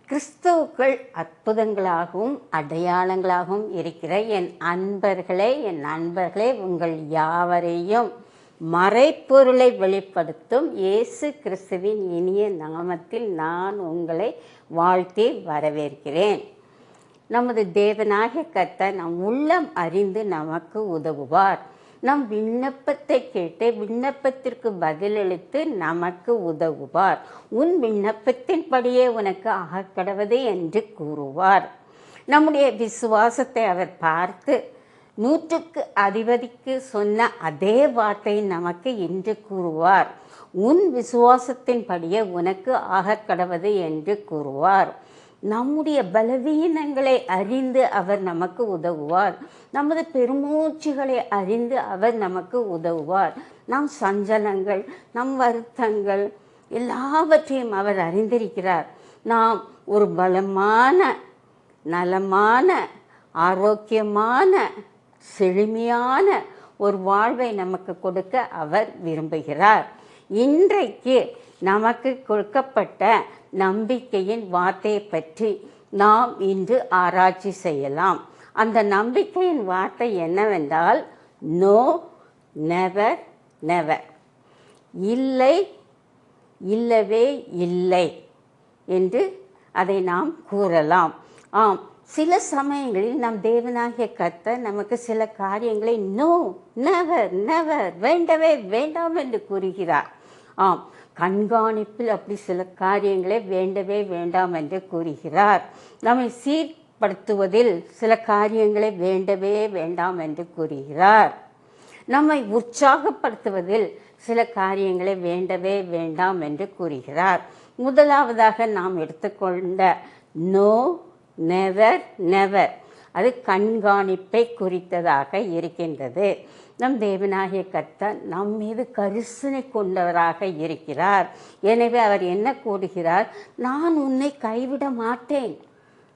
கிறிஸ்துவுக்குள் அற்புதங்களாகவும் அடையாளங்களாகவும் இருக்கிற என் நண்பர்களே உங்கள் யாவரையும் மறைப்பொருளை வெளிப்படுத்தும் இயேசு கிறிஸ்துவின் இனிய நாமத்தில் நான் உங்களை வாழ்த்தி வரவேற்கிறேன். நமது தேவனாகிய கர்த்தர் நம் உள்ளம் அறிந்து நமக்கு உதவுவார். நம் விண்ணப்பத்தை கேட்டு விண்ணப்பத்திற்கு பதிலளித்து நமக்கு உதவுவார். உன் விண்ணப்பத்தின்படியே உனக்கு ஆகக்கடவது என்று கூறுவார். நம்முடைய விசுவாசத்தை அவர் பார்த்து 100க்கு அதிபதிக்கு சொன்ன அதே வார்த்தை நமக்கு இன்று கூறுவார். உன் விசுவாசத்தின்படியே உனக்கு ஆகக்கடவது என்று கூறுவார். நம்முடைய பலவீனங்களை அறிந்து அவர் நமக்கு உதவுவார். நமது பெருமூச்சுகளை அறிந்து அவர் நமக்கு உதவுவார். நம் சஞ்சலங்கள், நம் வருத்தங்கள் எல்லாவற்றையும் அவர் அறிந்திருக்கிறார். நாம் ஒரு பலமான, நலமான, ஆரோக்கியமான, செழுமையான ஒரு வாழ்வை நமக்கு கொடுக்க அவர் விரும்புகிறார். இன்றைக்கு நமக்கு கொடுக்கப்பட்ட நம்பிக்கையின் வார்த்தையை பற்றி நாம் இன்று ஆராய்ச்சி செய்யலாம். அந்த நம்பிக்கையின் வார்த்தை என்னவென்றால், நோ, நெவர், நெவர். இல்லை, இல்லவே இல்லை என்று அதை நாம் கூறலாம். ஆம், சில சமயங்களில் நம் தேவனாகிய கர்த்தர் நமக்கு சில காரியங்களை நோ, நெவர், நெவர், வேண்டவே வேண்டாம் என்று கூறுகிறார். ஆம், கண்காணிப்பில் அப்படி சில காரியங்களை வேண்டவே வேண்டாம் என்று கூறுகிறார். நம்மை சீர்படுத்துவதில் சில காரியங்களை வேண்டவே வேண்டாம் என்று கூறுகிறார். நம்மை உற்சாகப்படுத்துவதில் சில காரியங்களை வேண்டவே வேண்டாம் என்று கூறுகிறார். முதலாவதாக நாம் எடுத்துக்கொண்ட நோ, நெவர், நெவர், அது கண்காணிப்பை குறித்ததாக இருக்கின்றது. நம் தேவனாகிய கர்த்தர் நம் மீது கரிசனை கொண்டவராக இருக்கிறார். எனவே அவர் என்ன கூறுகிறார்? நான் உன்னை கைவிட மாட்டேன்,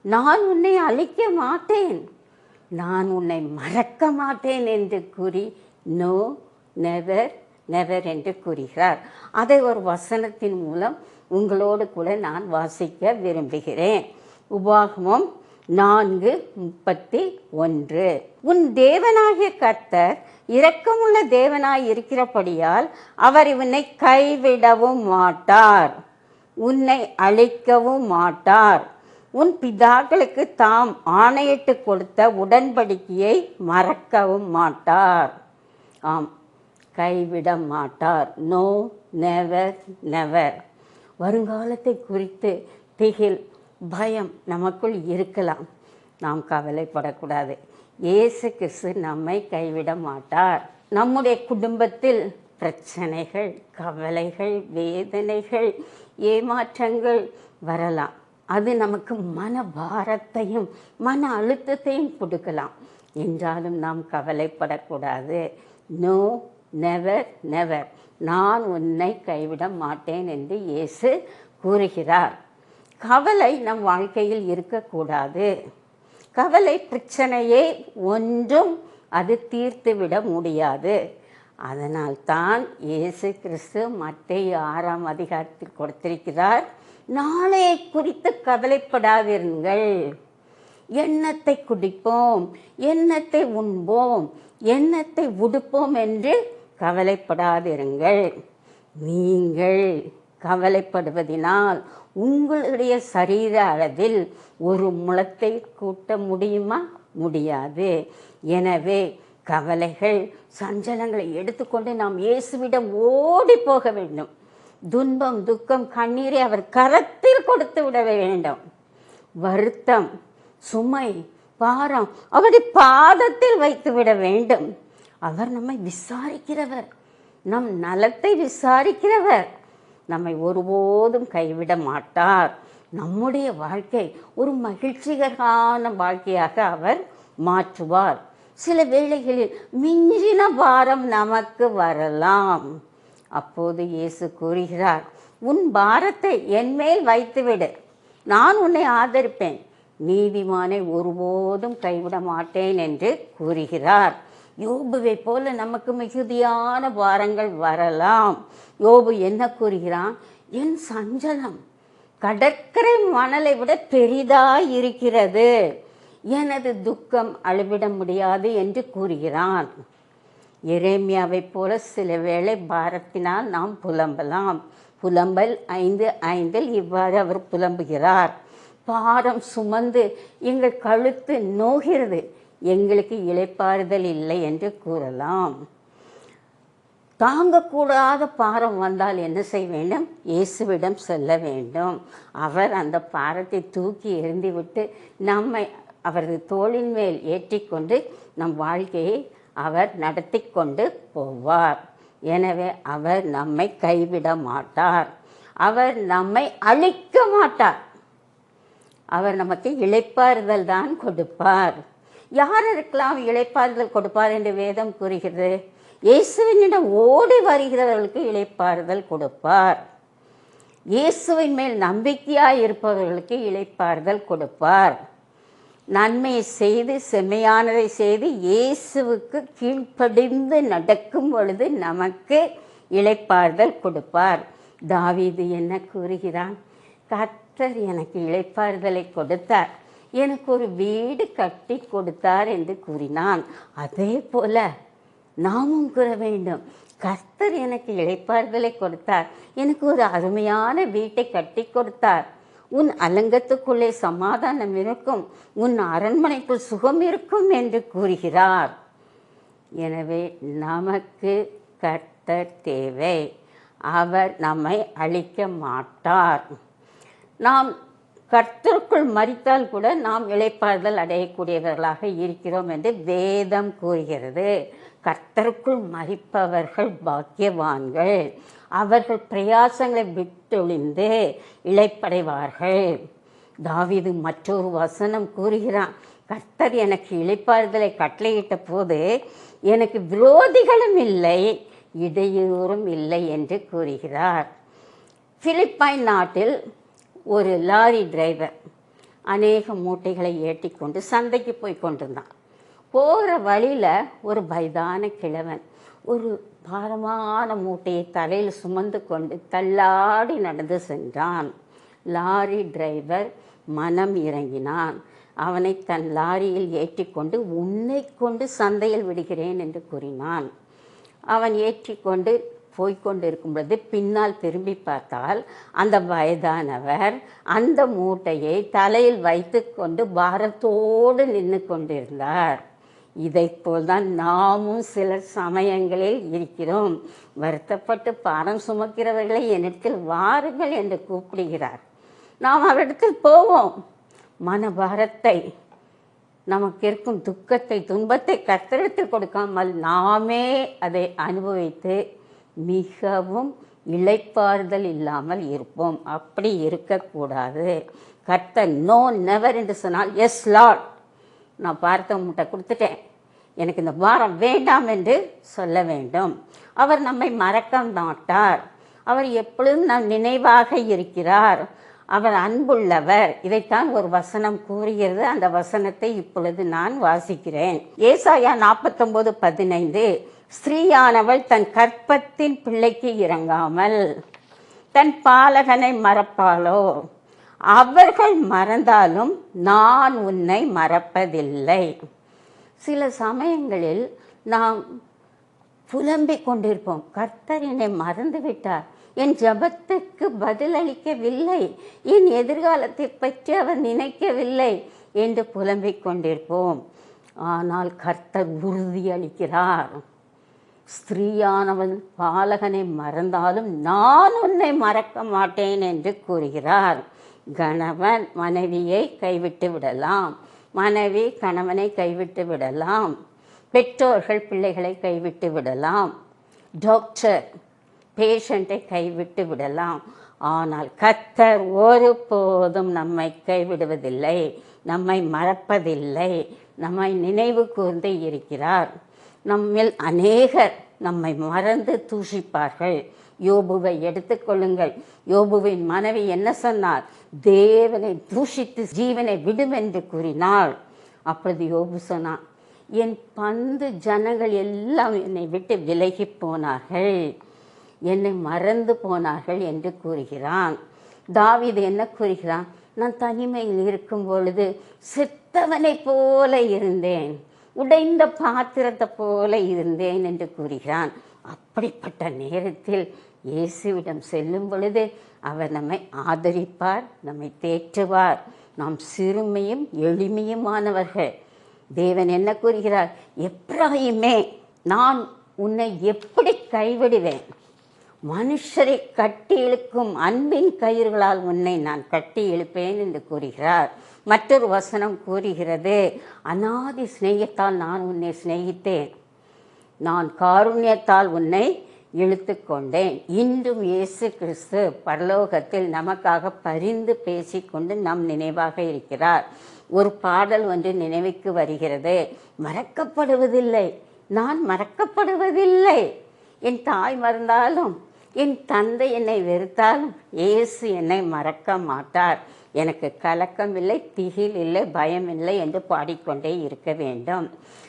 நான் உன்னை அழிக்க மாட்டேன், நான் உன்னை மறக்க மாட்டேன் என்று கூறி நோ, நெவர், நெவர் என்று கூறுகிறார். அதை ஒரு வசனத்தின் மூலம் உங்களோடு கூட நான் வாசிக்க விரும்புகிறேன். உபாகமம் 4:31. உன் தேவனாகிய கர்த்தர் இரக்கமுள்ள தேவனாய் இருக்கிறபடியால் அவர் உன்னை கைவிடவும் மாட்டார், உன்னை அழிக்கவும் மாட்டார். உன் பிதாக்களுக்கு தாம் ஆணையிட்டு கொடுத்த உடன்படிக்கையை மறக்கவும் மாட்டார். ஆம், கைவிட மாட்டார். No, never, never. வருங்காலத்தை குறித்து திகில், பயம் நமக்குள் இருக்கலாம். நாம் கவலைப்படக்கூடாது. இயேசு கிறிஸ்து நம்மை கைவிட மாட்டார். நம்முடைய குடும்பத்தில் பிரச்சனைகள், கவலைகள், வேதனைகள், ஏமாற்றங்கள் வரலாம். அது நமக்கு மன பாரத்தையும் மன அழுத்தத்தையும் கொடுக்கலாம். என்றாலும் நாம் கவலைப்படக்கூடாது. நோ, நெவர், நெவர், நான் உன்னை கைவிட மாட்டேன் என்று இயேசு கூறுகிறார். கவலை நம் வாழ்க்கையில் இருக்கக்கூடாது. கவலை பிரச்சனையே ஒன்றும் அது தீர்த்துவிட முடியாது. அதனால்தான் இயேசு கிறிஸ்து மத்தேயு 6ஆம் அதிகாரத்தில் கொடுத்திருக்கிறார், நாளை குறித்து கவலைப்படாதிருங்கள். எண்ணத்தை குடிப்போம், எண்ணத்தை உண்போம், எண்ணத்தை உடுப்போம் என்று கவலைப்படாதிருங்கள். நீங்கள் கவலைப்படுவதினால் உங்களுடைய சரீர அளவில் ஒரு முளத்தை கூட்ட முடியுமா? முடியாது. எனவே கவலைகள், சஞ்சலங்களை எடுத்துக்கொண்டு நாம் இயேசுவிடம் ஓடி போக வேண்டும். துன்பம், துக்கம், கண்ணீரை அவர் கரத்தில் கொடுத்து விட வேண்டும். வருத்தம், சுமை, பாரம் அவருடைய பாதத்தில் வைத்து விட வேண்டும். அவர் நம்மை விசாரிக்கிறவர், நம் நலத்தை விசாரிக்கிறவர். நம்மை ஒருபோதும் கைவிட மாட்டார். நம்முடைய வாழ்க்கை ஒரு மகிழ்ச்சிகரமான வாழ்க்கையாக அவர் மாற்றுவார். சில வேளைகளில் மிஞ்சின பாரம் நமக்கு வரலாம். அப்போது இயேசு கூறுகிறார், உன் பாரத்தை என்மேல் வைத்துவிடு, நான் உன்னை ஆதரிப்பேன், நீதிமானை ஒருபோதும் கைவிட மாட்டேன் என்று கூறுகிறார். யோபுவை போல நமக்கு மிகுதியான பாரங்கள் வரலாம். யோபு என்ன கூறுகிறான்? என் சஞ்சலம் கடற்கரை மணலை விட பெரிதாய் இருக்கிறது. எனது துக்கம் அளவிட முடியாது என்று கூறுகிறான். எரேமியாவைப் போல சில வேளை பாரத்தினால் நாம் புலம்பலாம். புலம்பல் 5:5 இவ்வாறு அவர் புலம்புகிறார். பாரம் சுமந்து எங்கள் கழுத்து நோகிறது, எங்களுக்கு இளைப்பாறுதல் இல்லை என்று கூறலாம். தாங்கக்கூடாத பாரம் வந்தால் என்ன செய்ய வேண்டும்? இயேசுவிடம் செல்ல வேண்டும். அவர் அந்த பாரத்தை தூக்கி எறிந்துவிட்டு நம்மை அவரது தோளின் மேல் ஏற்றிக்கொண்டு நம் வாழ்க்கையை அவர் நடத்தி கொண்டு போவார். எனவே அவர் நம்மை கைவிட மாட்டார். அவர் நம்மை அழிக்க மாட்டார். அவர் நமக்கு இளைப்பாறுதல் தான் கொடுப்பார். யாருக்கெல்லாம் இளைப்பாறுதல் கொடுப்பார் என்று வேதம் கூறுகிறது? இயேசுவினிடம் ஓடி வருகிறவர்களுக்கு இளைப்பாறுதல் கொடுப்பார். இயேசுவின் மேல் நம்பிக்கையாய் இருப்பவர்களுக்கு இளைப்பாறுதல் கொடுப்பார். நன்மையை செய்து செம்மையானதை செய்து இயேசுவுக்கு கீழ்ப்படிந்து நடக்கும் பொழுது நமக்கு இளைப்பாறுதல் கொடுப்பார். தாவீது என்ன கூறுகிறான்? கர்த்தர் எனக்கு இளைப்பாறுதலை கொடுத்தார், எனக்கு ஒரு வீடு கட்டி கொடுத்தார் என்று கூறினான். அதே போல நாமும் கூற வேண்டும். கர்த்தர் எனக்கு இளைப்பாறுதலை கொடுத்தார், எனக்கு ஒரு அருமையான வீட்டை கட்டி கொடுத்தார். உன் அலங்கத்துக்குள்ளே சமாதானம் இருக்கும், உன் அரண்மனைக்குள் சுகம் இருக்கும் என்று கூறுகிறார். எனவே நமக்கு கர்த்தர் தேவை. அவர் நம்மை அழிக்க மாட்டார். நாம் கர்த்தருக்குள் மரித்தால் கூட நாம் இளைப்பாறுதல் அடையக்கூடியவர்களாக இருக்கிறோம் என்று வேதம் கூறுகிறது. கர்த்தருக்குள் மரிப்பவர்கள் பாக்கியவான்கள், அவர்கள் பிரயாசங்களை விட்டொழிந்து இளைப்படைவார்கள். தாவீது மற்றொரு வசனம் கூறுகிறான். கர்த்தர் எனக்கு இளைப்பாறுதலை கட்டளையிட்ட போது எனக்கு விரோதிகளும் இல்லை, இடையூறும் இல்லை என்று கூறுகிறார். பிலிப்பைன் நாட்டில் ஒரு லாரி டிரைவர் அநேக மூட்டைகளை ஏற்றிக்கொண்டு சந்தைக்கு போய் கொண்டிருந்தான். போகிற வழியில் ஒரு வயதான கிழவன் ஒரு பாரமான மூட்டையை தலையில் சுமந்து கொண்டு தள்ளாடி நடந்து சென்றான். லாரி டிரைவர் மனம் இறங்கினான். அவனை தன் லாரியில் ஏற்றிக்கொண்டு உன்னை கொண்டு சந்தையில் விடுகிறேன் என்று கூறினான். அவன் ஏற்றிக்கொண்டு போய்கொண்டு இருக்கும் பொழுது பின்னால் திரும்பி பார்த்தால் அந்த வயதானவர் அந்த மூட்டையை தலையில் வைத்து கொண்டு பாரத்தோடு நின்று கொண்டிருந்தார். இதை போல்தான் நாமும் சில சமயங்களில் இருக்கிறோம். வருத்தப்பட்டு பாரம் சுமக்கிறவர்களை என்னிடத்தில் வாருங்கள் என்று கூப்பிடுகிறார். நாம் அவரிடத்தில் போவோம். மனபாரத்தை, நமக்கு இருக்கும் துக்கத்தை, துன்பத்தை கர்த்தரிடத்தில் கொடுக்காமல் நாமே அதை அனுபவித்து மிகவும் இளைப்பாறுதல் இல்லாமல் இருப்போம். அப்படி இருக்கக்கூடாது. கர்த்தர் நோ நெவர் என்று சொன்னால் எஸ் லார்ட், நான் பார்த்த மூட்டை கொடுத்துட்டேன், எனக்கு இந்த பாரம் வேண்டாம் என்று சொல்ல வேண்டும். அவர் நம்மை மறக்க மாட்டார். அவர் எப்பொழுதும் நம் நினைவாக இருக்கிறார். அவர் அன்புள்ளவர். இதைத்தான் ஒரு வசனம் கூறுகிறது. அந்த வசனத்தை இப்பொழுது நான் வாசிக்கிறேன். ஏசாயா 49:15, ஸ்திரீயானவள் தன் கற்பத்தின் பிள்ளைக்கு இறங்காமல் தன் பாலகனை மறப்பாளோ? அவர்கள் மறந்தாலும் நான் உன்னை மறப்பதில்லை. சில சமயங்களில் நாம் புலம்பிக் கொண்டிருப்போம், கர்த்தர் என்னை மறந்து விட்டார், என் ஜபத்துக்கு பதிலளிக்கவில்லை, என் எதிர்காலத்தை பற்றி அவர் நினைக்கவில்லை என்று புலம்பிக் கொண்டிருப்போம். ஆனால் கர்த்தர் உறுதியளிக்கிறார். ஸ்திரீயானவன் பாலகனை மறந்தாலும் நான் உன்னை மறக்க மாட்டேன் என்று கூறுகிறார். கணவன் மனைவியை கைவிட்டு விடலாம், மனைவி கணவனை கைவிட்டு விடலாம், பெற்றோர்கள் பிள்ளைகளை கைவிட்டு விடலாம், டாக்டர் பேஷண்ட்டை கைவிட்டு விடலாம். ஆனால் கர்த்தர் ஒருபோதும் நம்மை கைவிடுவதில்லை, நம்மை மறப்பதில்லை, நம்மை நினைவு கூர்ந்து இருக்கிறார். நம்மில் அநேகர் நம்மை மறந்து தூஷிப்பார்கள். யோபுவை எடுத்துக்கொள்ளுங்கள். யோபுவின் மனைவி என்ன சொன்னார்? தேவனை தூஷித்து ஜீவனை விடும் என்று கூறினாள். அப்பொழுது யோபு சொன்னான், என் பந்து ஜனங்கள் எல்லாம் என்னை விட்டு விலகி போனார்கள், என்னை மறந்து போனார்கள் என்று கூறுகிறான். தாவீது என்ன கூறுகிறான்? நான் தனிமையில் இருக்கும் பொழுது செத்தவனை போல இருந்தேன், உடைந்த பாத்திரத்தை போல இருந்தேன் என்று கூறுகிறான். அப்படிப்பட்ட நேரத்தில் இயேசுவிடம் செல்லும் பொழுது அவர் நம்மை ஆதரிப்பார், நம்மை தேற்றுவார். நாம் சிறுமையும் எளிமையுமானவர்கள். தேவன் என்ன கூறுகிறார்? எப்ராயிமே, நான் உன்னை எப்படி கைவிடுவேன்? மனுஷரை கட்டி இழுக்கும் அன்பின் கயிறுகளால் உன்னை நான் கட்டி இழுப்பேன் என்று கூறுகிறார். மற்றொரு வசனம் கூறுகிறது, அநாதி சிநேகத்தால் நான் உன்னை சிநேகித்தேன், நான் காருண்யத்தால் உன்னை இழுத்து கொண்டேன். இன்றும் இயேசு கிறிஸ்து பரலோகத்தில் நமக்காக பரிந்து பேசிக்கொண்டு நம் நினைவாக இருக்கிறார். ஒரு பாடல் ஒன்று நினைவுக்கு வருகிறது, மறக்கப்படுவதில்லை, நான் மறக்கப்படுவதில்லை. என் தாய் மறந்தாலும், என் தந்தை என்னை வெறுத்தாலும் இயேசு என்னை மறக்க மாட்டார். எனக்கு கலக்கம் இல்லை, திகில் இல்லை, பயம் இல்லை என்று பாடிக்கொண்டே இருக்க வேண்டும்.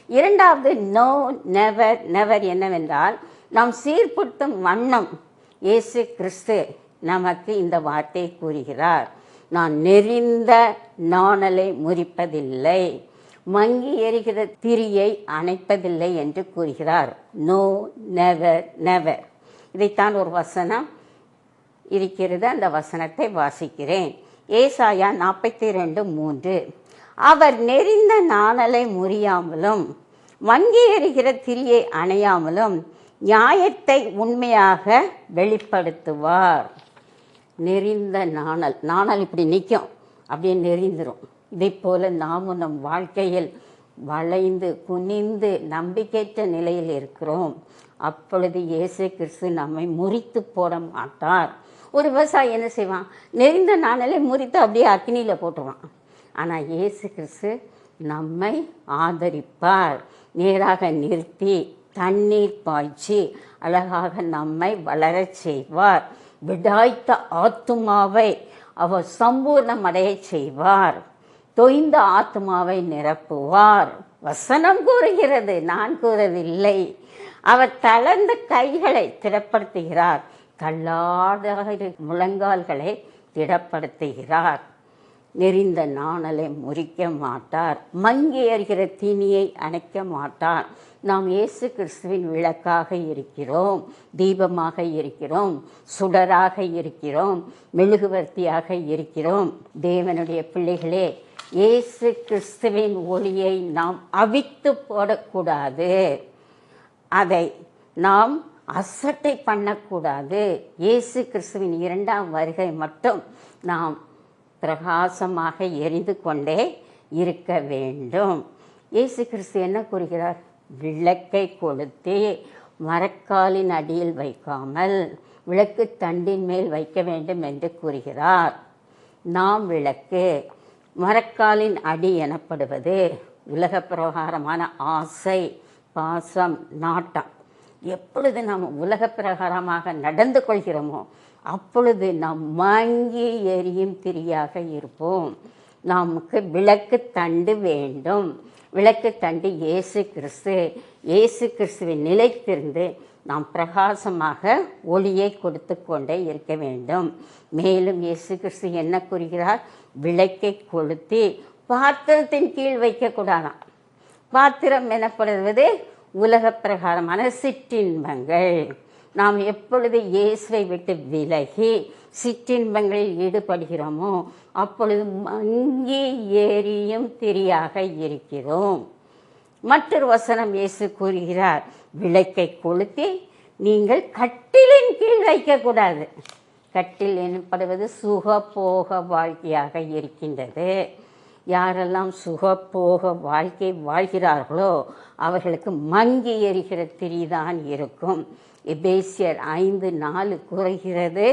இரண்டாவது நோ நெவர் நெவர் என்னவென்றால், நாம் சீர்படுத்தும் வண்ணம் இயேசு கிறிஸ்து நமக்கு இந்த வார்த்தையை கூறுகிறார். நான் நெறிந்த நாணலை முறிப்பதில்லை, மங்கி எரிகிற திரியை அணைப்பதில்லை என்று கூறுகிறார். No never never. இதைத்தான் ஒரு வசனம் இருக்கிறது, அந்த வசனத்தை வாசிக்கிறேன். ஏசாயா 42:3. அவர் நெறிந்த நாணலை முறியாமலும் மங்கி எறிகிற திரியை அணையாமலும் நியாயத்தை உண்மையாக வெளிப்படுத்துவார். நெறிந்த நாணல், நாணல் இப்படி நிற்கும், அப்படியே நெறிந்துடும். இதை போல் நாமும் நம் வாழ்க்கையில் வளைந்து குனிந்து நம்பிக்கையற்ற நிலையில் இருக்கிறோம். அப்பொழுது இயேசு கிறிஸ்து நம்மை முறித்து போட மாட்டார். ஒரு விவசாயி என்ன செய்வான்? நெறிந்த நாணலை முறித்து அப்படியே அக்னியில் போட்டுருவான். ஆனால் இயேசு கிறிஸ்து நம்மை ஆதரிப்பார், நேராக நிறுத்தி தண்ணீர் பாய்ச்சி அழகாக நம்மை வளரச் செய்வார். விடாய்த்த ஆத்துமாவை அவர் சம்பூர்ணமடைய செய்வார், தொய்ந்த ஆத்துமாவை நிரப்புவார். வசனம் கூறுகிறது, நான் கூறவில்லை. அவர் தளர்ந்த கைகளை திடப்படுத்துகிறார், தள்ளாத முழங்கால்களை திடப்படுத்துகிறார். நெறிந்த நாணலை முறிக்க மாட்டார், மங்கி எறிகிற தீனியை அணைக்க மாட்டார். நாம் இயேசு கிறிஸ்துவின் விளக்காக இருக்கிறோம், தீபமாக இருக்கிறோம், சுடராக இருக்கிறோம், மெழுகுவர்த்தியாக இருக்கிறோம். தேவனுடைய பிள்ளைகளே, இயேசு கிறிஸ்துவின் ஒளியை நாம் அவித்து போடக்கூடாது, அதை நாம் அசட்டை பண்ணக்கூடாது. இயேசு கிறிஸ்துவின் 2ஆம் வருகை மட்டும் நாம் பிரகாசமாக எரிந்து கொண்டே இருக்க வேண்டும். இயேசு கிறிஸ்து என்ன கூறுகிறார்? விளக்கை கொளுத்தி மரக்காலின் அடியில் வைக்காமல் விளக்கு தண்டின் மேல் வைக்க வேண்டும் என்று கூறுகிறார். நாம் விளக்கு, மரக்காலின் அடி எனப்படுவது உலக பிரகாரமான ஆசை, பாசம், நாட்டம். எப்பொழுது நாம் உலக பிரகாரமாக நடந்து கொள்கிறோமோ அப்பொழுது நாம் மங்கி எரியும் திரியாக இருப்போம். நமக்கு விளக்கு தண்டு வேண்டும். விளக்கு தண்டு இயேசு கிறிஸ்து. இயேசு கிறிஸ்துவை நிலைத்திருந்து நாம் பிரகாசமாக ஒளியை கொடுத்து கொண்டே இருக்க வேண்டும். மேலும் இயேசு கிறிஸ்து என்ன கூறுகிறார்? விளக்கை கொளுத்தி பாத்திரத்தின் கீழ் வைக்கக்கூடாதாம். பாத்திரம் எனப்படுவது உலக பிரகாரமான சிற்றின்பங்கள். நாம் எப்பொழுது இயேசுவை விட்டு விலகி சிற்றின்பங்களில் ஈடுபடுகிறோமோ அப்பொழுது மங்கி எரியும் திரியாக இருக்கிறோம். மற்றொரு வசனம் இயேசு கூறுகிறார், விளக்கை கொளுத்தி நீங்கள் கட்டிலின் கீழ் வைக்கக்கூடாது. கட்டில் எனப்படுவது சுகபோக வாழ்க்கையாக இருக்கின்றது. யாரெல்லாம் சுகபோக வாழ்க்கை வாழ்கிறார்களோ அவர்களுக்கு மங்கி எரிகிற திரிதான் இருக்கும். எபேசியர் 5:4 கூறுகிறது,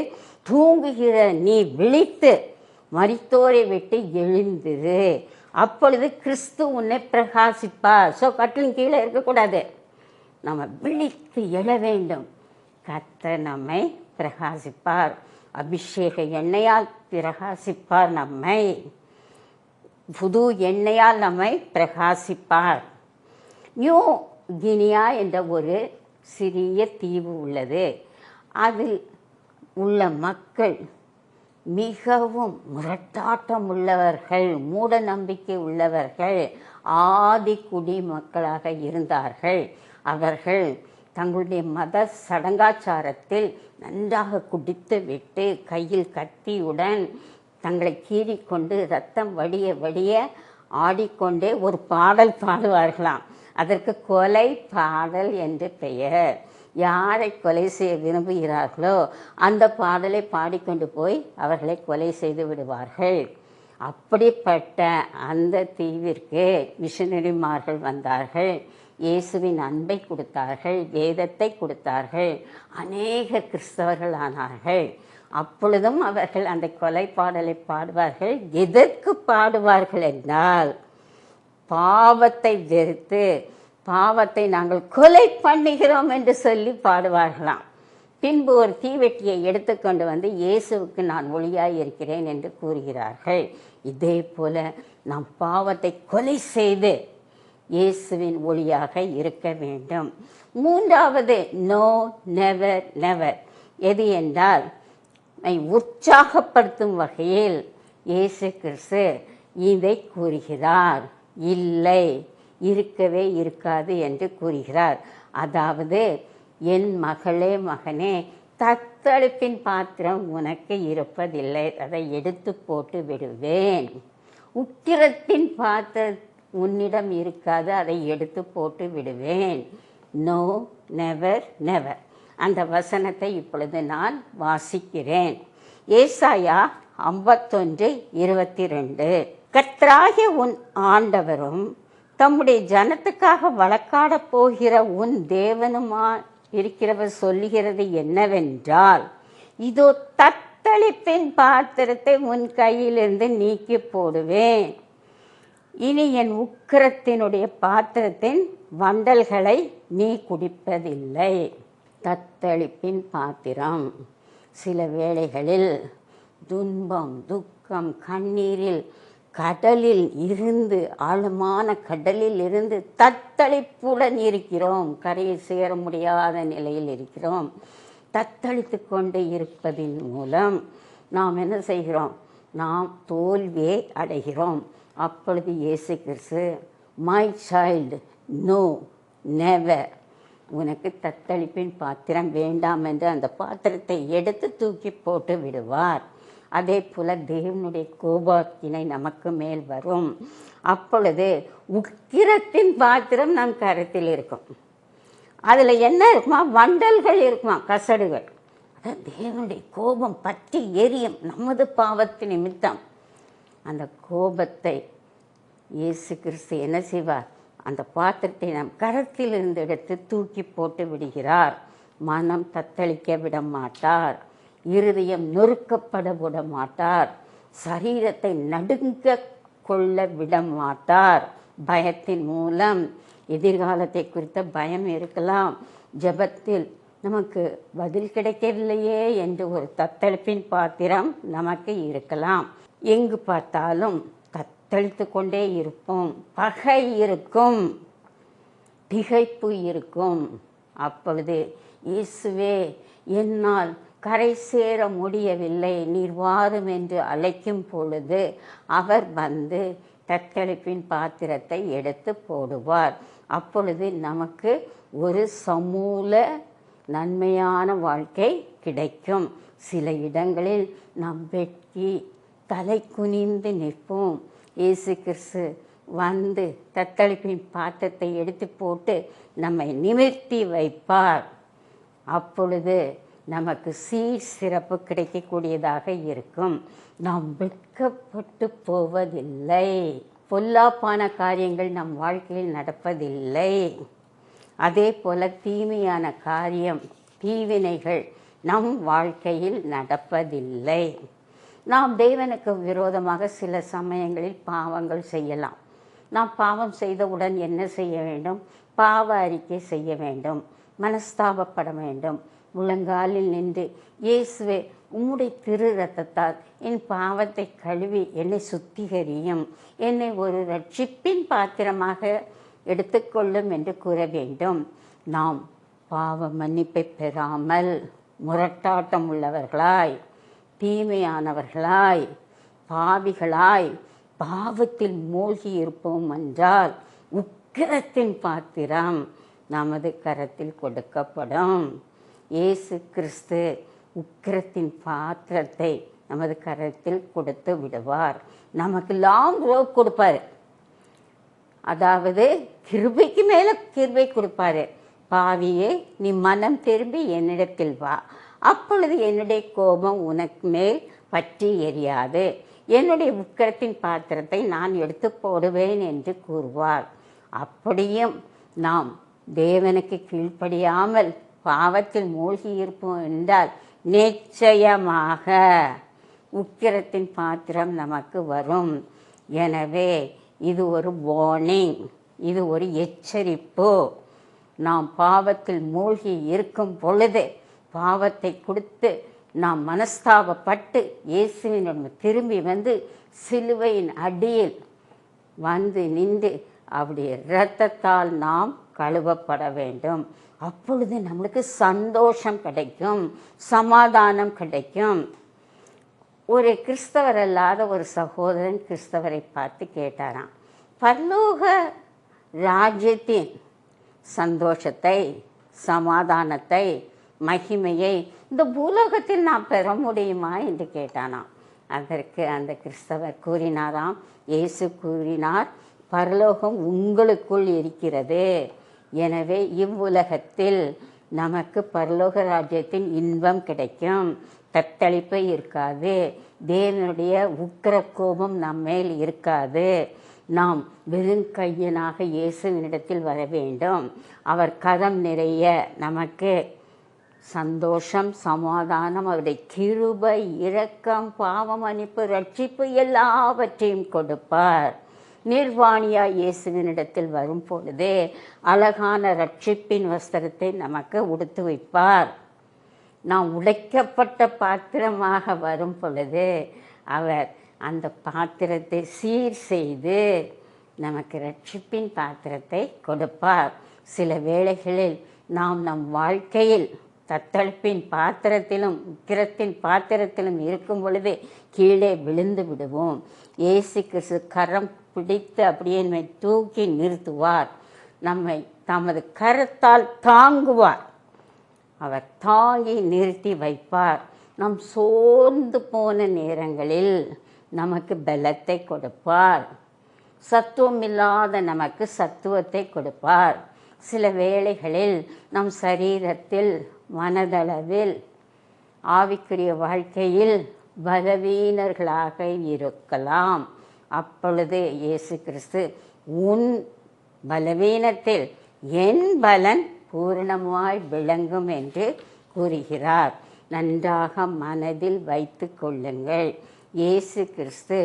தூங்குகிற நீ விழித்து மரித்தோரை விட்டு எழுந்திரு, அப்பொழுது கிறிஸ்து உன்னை பிரகாசிப்பார். ஸோ கட்டிலின் கீழே இருக்கக்கூடாது, நம்ம விழித்து எழ வேண்டும். கர்த்தர் நம்மை பிரகாசிப்பார், அபிஷேக எண்ணெயால் பிரகாசிப்பார், நம்மை புது எண்ணெயால் நம்மை பிரகாசிப்பார். நியூ கினியா என்ற ஒரு சிறிய தீவு உள்ளது. அதில் உள்ள மக்கள் மிகவும் முரட்டாட்டம் உள்ளவர்கள், மூட நம்பிக்கை உள்ளவர்கள், ஆதி குடிமக்களாக இருந்தார்கள். அவர்கள் தங்களுடைய மத சடங்காச்சாரத்தில் நன்றாக குடித்து விட்டு கையில் கத்தியுடன் தங்களை கீறிக்கொண்டு இரத்தம் வடிய வடிய ஆடிக்கொண்டே ஒரு பாடல் பாடுவார்களாம். அதற்கு கொலை பாடல் என்று பெயர். யாரை கொலை செய்ய விரும்புகிறார்களோ அந்த பாடலை பாடிக்கொண்டு போய் அவர்களை கொலை செய்து விடுவார்கள். அப்படிப்பட்ட அந்த தீவிற்கு மிஷனரிமார்கள் வந்தார்கள். இயேசுவின் அன்பை கொடுத்தார்கள், வேதத்தை கொடுத்தார்கள். அநேக கிறிஸ்தவர்கள் ஆனார்கள். அப்பொழுதும் அவர்கள் அந்த கொலை பாடலை பாடுவார்கள். எதற்கு பாடுவார்கள் என்றால், பாவத்தை வெறுத்து பாவத்தை நாங்கள் கொலை பண்ணுகிறோம் என்று சொல்லி பாடுவார்களாம். பின்பு ஒரு தீவெட்டியை எடுத்துக்கொண்டு வந்து இயேசுவுக்கு நான் ஒளியாய் இருக்கிறேன் என்று கூறுகிறார்கள். இதே போல நாம் பாவத்தை கொலை செய்து இயேசுவின் ஒளியாக இருக்க வேண்டும். மூன்றாவது, நோ, நெவர், நெவர். எது என்றால், உற்சாகப்படுத்தும் வகையில் இயேசு கிறிஸ்து இதை கூறுகிறார். இல்லை, இருக்கவே இருக்காது என்று கூறுகிறார். அதாவது, என் மகளே மகனே, தத்தளிப்பின் பாத்திரம் உனக்கு இருப்பதில்லை, அதை எடுத்து போட்டு விடுவேன். உக்கிரத்தின் பாத்திரம் உன்னிடம் இருக்காது, அதை எடுத்து போட்டு விடுவேன். No, never, never. அந்த வசனத்தை இப்பொழுது நான் வாசிக்கிறேன். ஏசாயா 51:22. கர்த்தராகிய உன் ஆண்டவரும் தம்முடைய ஜனத்துக்காக வழக்காட போகிற உன் தேவனுமா இருக்கிறவர் சொல்லுகிறது என்னவென்றால், இதோ தத்தளிப்பின் பாத்திரத்தை உன் கையிலிருந்து நீக்கி போடுவேன். இனி என் உக்கிரத்தினுடைய பாத்திரத்தின் வண்டல்களை நீ குடிப்பதில்லை. தத்தளிப்பின் பாத்திரம். சில வேளைகளில் துன்பம், துக்கம், கண்ணீரில், கடலில் இருந்து, ஆழமான கடலில் இருந்து தத்தளிப்புடன் இருக்கிறோம். கரையில் சேர முடியாத நிலையில் இருக்கிறோம். தத்தளித்து கொண்டு இருப்பதின் மூலம் நாம் என்ன செய்கிறோம்? நாம் தோல்வியை அடைகிறோம். அப்பொழுது இயேசு கிறிஸ்து, மை சைல்டு, நோ, நெவர், உனக்கு தத்தளிப்பின் பாத்திரம் வேண்டாம் என்று அந்த பாத்திரத்தை எடுத்து தூக்கி போட்டு விடுவார். அதே போல் தேவனுடைய கோபாக்கினை நமக்கு மேல் வரும். அப்பொழுது உக்கிரத்தின் பாத்திரம் நம் கரத்தில் இருக்கும். அதில் என்ன இருக்குமா? வண்டல்கள் இருக்குமா, கசடுகள். அதான் தேவனுடைய கோபம் பற்றி எரியும் நமது பாவத்து நிமித்தம். அந்த கோபத்தை இயேசு கிறிஸ்து என்ன செய்வார்? அந்த பாத்திரத்தை நம் கரத்தில் இருந்து எடுத்து தூக்கி போட்டு விடுகிறார். மனம் தத்தளிக்க விட மாட்டார். இருதயம் நொறுக்கப்பட விட மாட்டார். சரீரத்தை நடுங்க கொள்ள விட மாட்டார். பயத்தின் மூலம் எதிர்காலத்தை குறித்த பயம் இருக்கலாம். ஜெபத்தில் நமக்கு பதில் கிடைக்கவில்லையே என்று ஒரு தத்தளிப்பின் பாத்திரம் நமக்கு இருக்கலாம். எங்கு பார்த்தாலும் தத்தளித்து கொண்டே இருப்போம். பகை இருக்கும், திகைப்பு இருக்கும். அப்பொழுது இயேசுவே, என்னால் கரை சேர முடியவில்லை, நீர் வாரும் என்று அழைக்கும் பொழுது அவர் வந்து தத்தளிப்பின் பாத்திரத்தை எடுத்து போடுவார். அப்பொழுது நமக்கு ஒரு சமூல நன்மையான வாழ்க்கை கிடைக்கும். சில இடங்களில் நாம் வெட்கி தலை குனிந்து நிற்போம். இயேசு கிறிஸ்து வந்து தத்தளிப்பின் பாத்திரத்தை எடுத்து போட்டு நம்மை நிமிர்த்தி வைப்பார். அப்பொழுது நமக்கு சீர் சிறப்பு கிடைக்கக்கூடியதாக இருக்கும். நாம் வெட்கப்பட்டு போவதில்லை. பொல்லாப்பான காரியங்கள் நம் வாழ்க்கையில் நடப்பதில்லை. அதே போல் தீமையான காரியம், தீவினைகள் நம் வாழ்க்கையில் நடப்பதில்லை. நாம் தேவனுக்கு விரோதமாக சில சமயங்களில் பாவங்கள் செய்யலாம். நாம் பாவம் செய்தவுடன் என்ன செய்ய வேண்டும்? பாவ அறிக்கை செய்ய வேண்டும், மனஸ்தாபப்பட வேண்டும். முழங்காலில் நின்று, இயேசுவே, உம்முடைய திரு இரத்தத்தால் என் பாவத்தை கழுவி என்னை சுத்திகரியும், என்னை ஒரு ரட்சிப்பின் பாத்திரமாக எடுத்துக்கொள்ளும் என்று கூற வேண்டும். நாம் பாவ மன்னிப்பை பெறாமல் முரட்டாட்டம் உள்ளவர்களாய், தீமையானவர்களாய் பாவிகளாய் பாவத்தில் மூழ்கி இருப்போம் என்றால் உக்கிரத்தின் பாத்திரம் நமது கரத்தில் கொடுக்கப்படும். இயேசு கிறிஸ்து உக்கிரத்தின் பாத்திரத்தை நமது கரத்தில் கொடுத்து விடுவார். நமக்கு லாங் ரோப் கொடுப்பார். அதாவது கிருபைக்கு மேலே கிருபை கொடுப்பாரு. பாவியே, நீ மனம் திரும்பி என்னிடத்தில் வா, அப்பொழுது என்னுடைய கோபம் உனக்கு மேல் பற்றி எரியாது, என்னுடைய உக்கிரத்தின் பாத்திரத்தை நான் எடுத்து போடுவேன் என்று கூறுவார். அப்படியும் நாம் தேவனுக்கு கீழ்ப்படியாமல் பாவத்தில் மூழ்கி இருப்போம் என்றால் நிச்சயமாக உக்கிரத்தின் பாத்திரம் நமக்கு வரும். எனவே இது ஒரு வார்னிங், இது ஒரு எச்சரிப்பு. நாம் பாவத்தில் மூழ்கி இருக்கும் பொழுது பாவத்தை கொடுத்து நாம் மனஸ்தாபப்பட்டு இயேசுவினிடம் திரும்பி வந்து சிலுவையின் அடியில் வந்து நின்று அவருடைய இரத்தத்தால் நாம் கழுவப்பட வேண்டும். அப்பொழுது நம்மளுக்கு சந்தோஷம் கிடைக்கும், சமாதானம் கிடைக்கும். ஒரு கிறிஸ்தவர் அல்லாத ஒரு சகோதரன் கிறிஸ்தவரை பார்த்து கேட்டாராம், பரலோக ராஜ்யத்தின் சந்தோஷத்தை, சமாதானத்தை, மகிமையை இந்த பூலோகத்தில் நாம் பெற முடியுமா என்று கேட்டானாம். அதற்கு அந்த கிறிஸ்தவர் கூறினாராம், இயேசு கூறினார், பரலோகம் உங்களுக்குள் இருக்கிறது. எனவே இவ்வுலகத்தில் நமக்கு பரலோக ராஜ்யத்தின் இன்பம் கிடைக்கும், தத்தளிப்பு இருக்காது, தேவனுடைய உக்கிர கோபம் நம்மேல் இருக்காது. நாம் வெறுங்கையனாக இயேசுவினிடத்தில் வர வேண்டும். அவர் கரம் நிறைய நமக்கு சந்தோஷம், சமாதானம், அவருடைய கிருபை, இரக்கம், பாவம் மன்னிப்பு, ரட்சிப்பு எல்லாவற்றையும் கொடுப்பார். நிர்வாணியாய் இயேசுவினிடத்தில் வரும் பொழுதே அழகான ரட்சிப்பின் வஸ்திரத்தை நமக்கு உடுத்து வைப்பார். நாம் உடைக்கப்பட்ட பாத்திரமாக வரும் பொழுது அவர் அந்த பாத்திரத்தை சீர் செய்து நமக்கு ரட்சிப்பின் பாத்திரத்தை கொடுப்பார். சில வேளைகளில் நாம் நம் வாழ்க்கையில் தத்தளிப்பின் பாத்திரத்திலும் உக்கிரத்தின் பாத்திரத்திலும் இருக்கும் பொழுது கீழே விழுந்து விடுவோம். இயேசு கிறிஸ்து கரம் பிடித்து அப்படியே நம்மை தூக்கி நிறுத்துவார். நம்மை தமது கரத்தால் தாங்குவார். அவர் தாங்கி நிறுத்தி வைப்பார். நாம் சோர்ந்து போன நேரங்களில் நமக்கு பலத்தை கொடுப்பார். சத்துவம் இல்லாத நமக்கு சத்துவத்தை கொடுப்பார். சில வேளைகளில் நம் சரீரத்தில், மனதளவில், ஆவிக்குரிய வாழ்க்கையில் பலவீனர்களாக இருக்கலாம். அப்பொழுது இயேசு கிறிஸ்து உன் பலவீனத்தில் என் பலன் பூரணமாய் விளங்கும் என்று கூறுகிறார். நன்றாக மனதில் வைத்து கொள்ளுங்கள். இயேசு கிறிஸ்து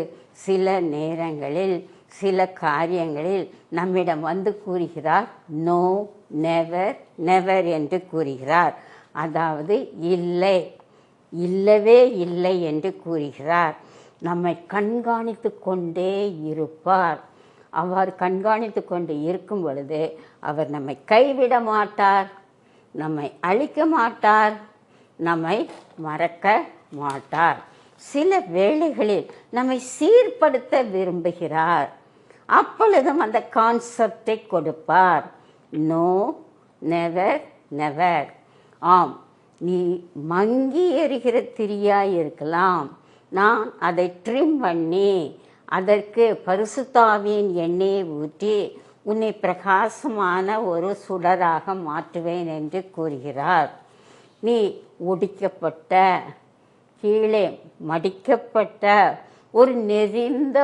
சில நேரங்களில், சில காரியங்களில் நம்மிடம் வந்து கூறுகிறார், நோ, நெவர், நெவர் என்று கூறுகிறார். அதாவது இல்லை, இல்லவே இல்லை என்று கூறுகிறார். நம்மை கண்காணித்து கொண்டே இருப்பார். அவர் கண்காணித்து கொண்டு இருக்கும் பொழுது அவர் நம்மை கைவிட மாட்டார், நம்மை அழிக்க மாட்டார், நம்மை மறக்க மாட்டார். சில வேளைகளில் நம்மை சீர்படுத்த விரும்புகிறார். அப்பொழுதும் அந்த கான்செப்டை கொடுப்பார், நோ, நெவர், நெவர். ஆம், நீ மங்கி எறிகிற திரியாய் இருக்கலாம், நான் அதை ட்ரிம் பண்ணி அதற்கு பரிசுத்தாவியின் எண்ணெயை ஊற்றி உன்னை பிரகாசமான ஒரு சுடராக மாற்றுவேன் என்று கூறுகிறார். நீ ஒடிக்கப்பட்ட, கீழே மடிக்கப்பட்ட ஒரு நெறிந்த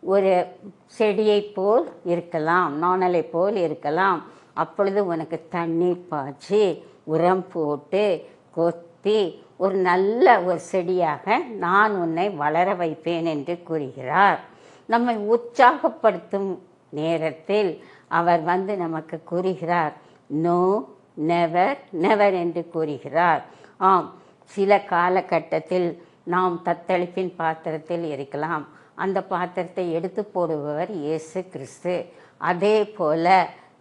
ஒரு செடியை போல் இருக்கலாம், நாணலை போல் இருக்கலாம். அப்பொழுது உனக்கு தண்ணீர் பாய்ச்சி உரம் போட்டு கொத்தி ஒரு நல்ல ஒரு செடியாக நான் உன்னை வளர வைப்பேன் என்று கூறுகிறார். நம்மை உற்சாகப்படுத்தும் நேரத்தில் அவர் வந்து நமக்கு கூறுகிறார், நோ, நெவர், நெவர் என்று கூறுகிறார். ஆம், சில காலகட்டத்தில் நாம் தத்தளிப்பின் பாத்திரத்தில் இருக்கலாம். அந்த பாத்திரத்தை எடுத்து போடுபவர் இயேசு கிறிஸ்து. அதே போல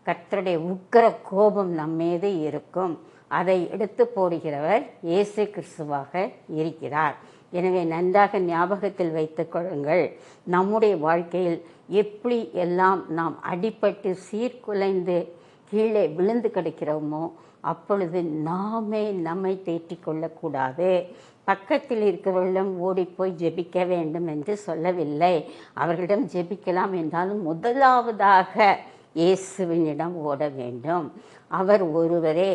கர்த்தருடைய உக்கிர கோபம் நம்மீது இருக்கும். அதை எடுத்து போடுகிறவர் இயேசு கிறிஸ்துவாக இருக்கிறார். எனவே நன்றாக ஞாபகத்தில் வைத்துக் கொள்ளுங்கள், நம்முடைய வாழ்க்கையில் எப்படி எல்லாம் நாம் அடிபட்டு சீர்குலைந்து கீழே விழுந்து கிடக்கிறோமோ அப்பொழுது நாமே நம்மை தேற்றிக் கொள்ளக்கூடாது. பக்கத்தில் இருக்கிறவர்களிடம் ஓடிப்போய் ஜெபிக்க வேண்டும் என்று சொல்லவில்லை. அவர்களிடம் ஜெபிக்கலாம் என்றாலும் முதலாவதாக இயேசுவினிடம் ஓட வேண்டும். அவர் ஒருவரே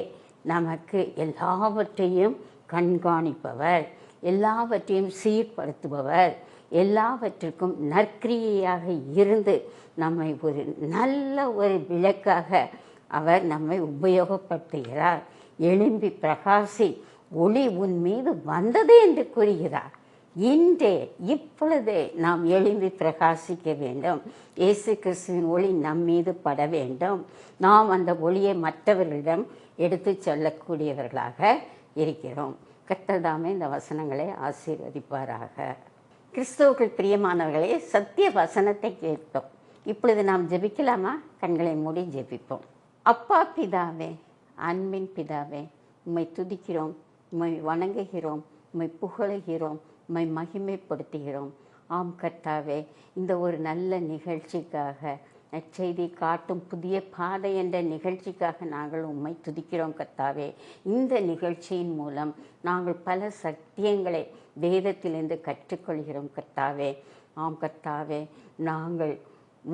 நமக்கு எல்லாவற்றையும் கண்காணிப்பவர், எல்லாவற்றையும் சீர்படுத்துபவர், எல்லாவற்றிற்கும் நற்கிரியையாக இருந்து நம்மை ஒரு நல்ல ஒரு விளக்காக அவர் நம்மை உபயோகப்படுத்துகிறார். எழும்பி பிரகாசி, ஒளி உன் மீது வந்தது என்று கூறுகிறார். இப்பொழுதே நாம் எழும்பி பிரகாசிக்க வேண்டும். இயேசு கிறிஸ்துவின் ஒளி நம் மீது பட வேண்டும். நாம் அந்த ஒளியை மற்றவர்களிடம் எடுத்து சொல்லக்கூடியவர்களாக இருக்கிறோம். கர்த்தர் தாமே இந்த வசனங்களை ஆசீர்வதிப்பாராக. கிறிஸ்துவுக்குள் பிரியமானவர்களே, சத்திய வசனத்தை கேட்போம். இப்பொழுது நாம் ஜெபிக்கலாமா? கண்களை மூடி ஜெபிப்போம். அப்பா பிதாவே, அன்பின் பிதாவே, உம்மை துதிக்கிறோம், உம்மை வணங்குகிறோம், உம்மை புகழுகிறோம், உம்மை மகிமைப்படுத்துகிறோம். ஆம் கர்த்தாவே, இந்த ஒரு நல்ல நிகழ்ச்சிக்காக, நற்செய்தி காட்டும் புதிய பாதை என்ற நிகழ்ச்சிக்காக நாங்கள் உம்மை துதிக்கிறோம் கர்த்தாவே. இந்த நிகழ்ச்சியின் மூலம் நாங்கள் பல சத்தியங்களை வேதத்திலிருந்து கற்றுக்கொள்கிறோம் கர்த்தாவே. ஆம் கர்த்தாவே, நாங்கள்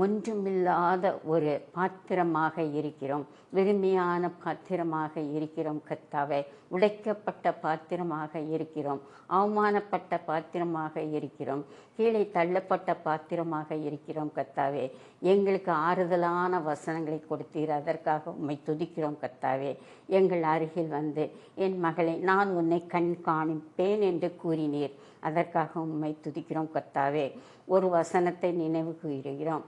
ஒன்றுமில்லாத ஒரு பாத்திரமாக இருக்கிறோம், வெறுமையான பாத்திரமாக இருக்கிறோம் கர்த்தாவே. உடைக்கப்பட்ட பாத்திரமாக இருக்கிறோம், அவமானப்பட்ட பாத்திரமாக இருக்கிறோம், கீழே தள்ளப்பட்ட பாத்திரமாக இருக்கிறோம் கர்த்தாவே. எங்களுக்கு ஆறுதலான வசனங்களை கொடுத்தீர், அதற்காக உம்மை துதிக்கிறோம் கர்த்தாவே. எங்கள் அருகில் வந்து, என் மகளை நான் உன்னை கண்காணிப்பேன் என்று கூறினீர், அதற்காக உம்மை துதிக்கிறோம் கர்த்தாவே. ஒரு வசனத்தை நினைவு கூறுகிறோம்,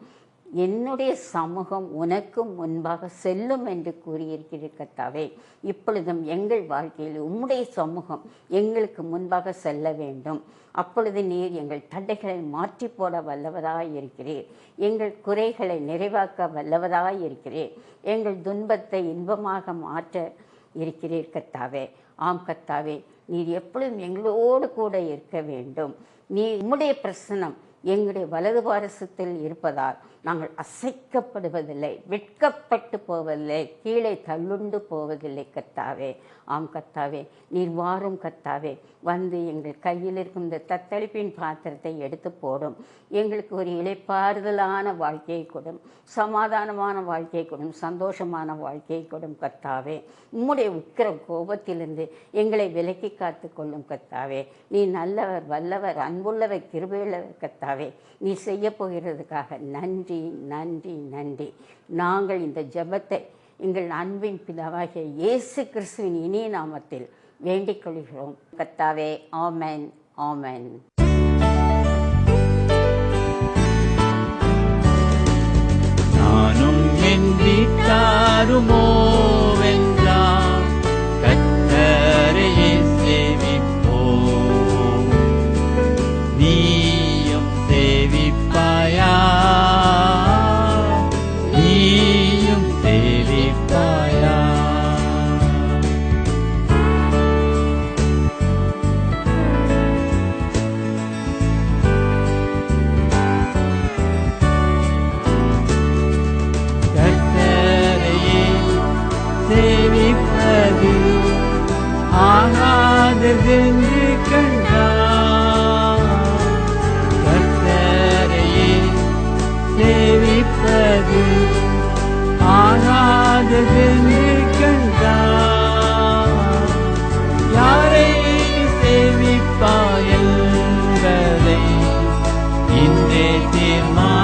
என்னுடைய சமூகம் உனக்கு முன்பாக செல்லும் என்று கூறியிருக்கிறீர் கர்த்தாவே. இப்பொழுதும் எங்கள் வாழ்க்கையில் உம்முடைய சமூகம் எங்களுக்கு முன்பாக செல்ல வேண்டும். அப்பொழுது நீர் எங்கள் தடைகளை மாற்றி போட வல்லவராய் இருக்கிறீர், எங்கள் குறைகளை நிறைவாக்க வல்லவராய் இருக்கிறீர், எங்கள் துன்பத்தை இன்பமாக மாற்ற இருக்கிறீர் கர்த்தாவே. ஆம் கர்த்தாவே, நீர் எப்பொழுதும் எங்களோடு கூட இருக்க வேண்டும். உம்முடைய பிரசன்னம் எங்களுடைய வலது பாரசத்தில் இருப்பதால் நாங்கள் அசைக்கப்படுவதில்லை, வெட்கப்பட்டு போவதில்லை, கீழே தள்ளுண்டு போவதில்லை கர்த்தாவே. ஆம் கர்த்தாவே, நீர் வாரும் கர்த்தாவே, வந்து எங்கள் கையில் இருக்கும் இந்த தத்தளிப்பின் பாத்திரத்தை எடுத்து போடும். எங்களுக்கு ஒரு இளைப்பாறுதலான வாழ்க்கையை கொடும், சமாதானமான வாழ்க்கையை கொடும், சந்தோஷமான வாழ்க்கையை கொடும் கர்த்தாவே. உம்முடைய உக்கிர கோபத்திலிருந்து எங்களை விலக்கி காத்து கொள்ளும் கர்த்தாவே. நீ நல்லவர், வல்லவர், அன்புள்ளவர், கிருபையுள்ளவர் கர்த்தாவே. நீ செய்ய போகிறதுக்காக நன்றி நன்றி நன்றி. நாங்கள் இந்த ஜெபத்தை எங்கள் அன்பின் பிதாவாகிய இயேசு கிறிஸ்துவின் இனிய நாமத்தில் வேண்டிக் கொள்கிறோம் கர்த்தாவே. ஆமென் ஆமென். நானும் என் வீட்டாருமோ வென்றாம் கர்த்தரையே சேவிப்போம். நீயும் சேவிப்பாயா? நீயும் சேவிப்பாயா? கர்த்தரையே சேவிப்பது ஆகாததென்று கண்டார். கர்த்தரையே சேவிப்பது ஆகாததென்று கண்டார். யாரை சேவிப்பாய் என்பதை இன்றே தீர்மானிப்பாய்.